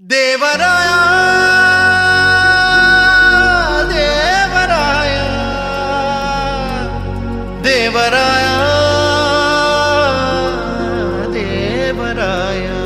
देवराया देवराया देवराया देवराया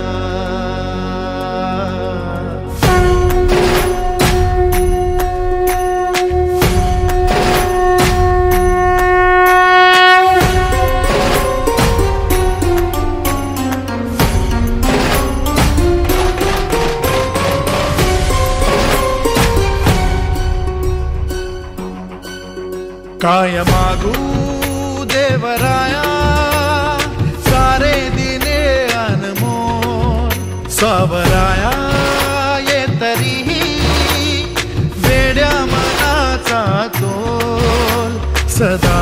काय मागू देवराया सारे दिने अनमोल सावराया ये तरीही वेड्या मनाचा तोल सदा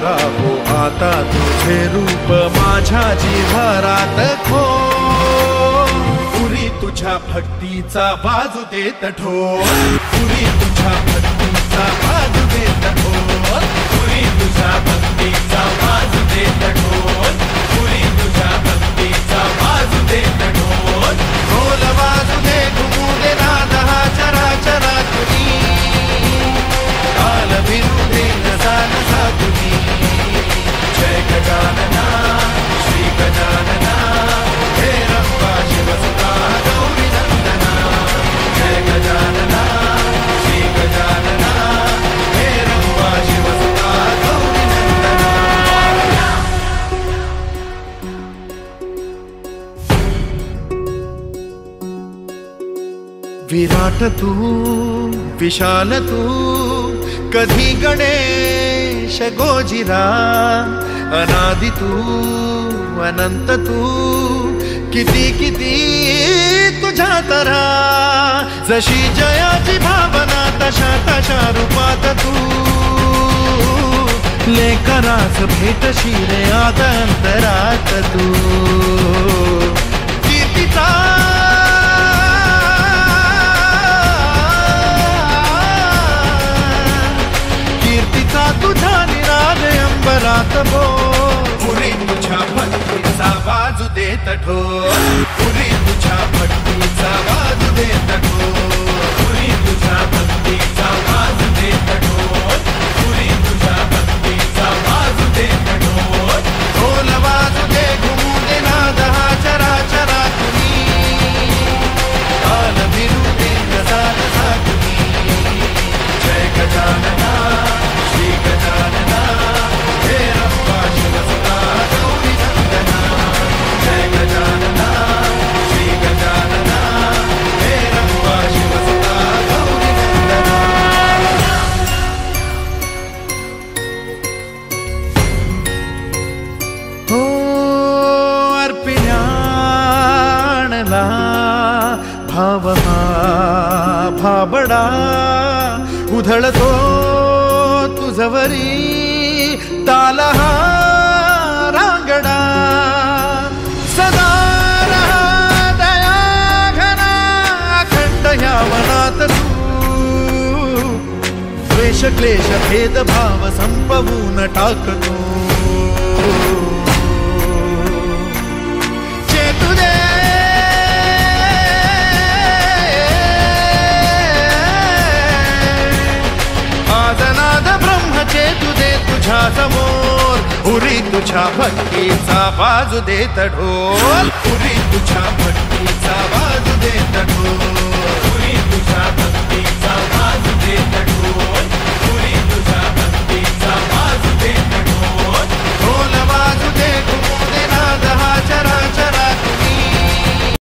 राहो आता तुझे रूप माझ्या जिव्हारात खोल पुरी तुझ्या भक्तीचा बाजू देत ढोल पुरी तुझ्या भक्तीचा बाजू देत ढोल पुरी तुझ्या भक्तीचा बाजू देत ढोल पुरी तुझ्या भक्तीचा बाजू देत ढोल ढोल बाजू दे घुमू दे नाद हा चराचरा तुझी काल भिरू दे नसा नसा तुझी जय गजानना श्री गजानना हे रंबा शिवसुता गौरी नंदना जय गजानना श्री गजानना हे रंबा शिवसुता गौरी नंदना विराट तू विशाल तू कधी गणेश गोजिरा अनादि तू अनंत तू किती किती तुझ्या तरा जशी जयाची भावना तशा तशा रूपात तू लेकरास भेटशी रे आदंतरात तू कीर्तीचा तुझा निराग अंबरात बोल पुरी तुझ्या भक्तीचा बाजू देत ढोल पुरी तुझ्या भक्तीचा बाजू देत ढोल पुरी तुझ्या भक्तीचा बाजू देत ढोल पुरी तुझ्या भक्तीचा बाजू देत ढोल ढोल बाजू दे घुमू दे नाद हा चराचरा तुम्ही काल भिरू दे नसा नसा तुम्ही जय गजानना श्री गजानना हे रंबा शिवसुता गौरी नंदना जय गजानना श्री गजानना हे रंबा शिवसुता गौरी नंदना हो अर्पिण्याणला भाव हा भाबडा उधळतो तुझवरी ताला हा रांगडा सदा रहा दया घना अखंड ह्या वनात तू द्वेष क्लेश भेदभाव संपवून टाकतो चेतू दे आजनाद ब्रह्मचेतू दे तुझ्या समोर पुरी तुझ्या भक्तीचा बाजू देत ढोल पुरी तुझ्या भक्तीचा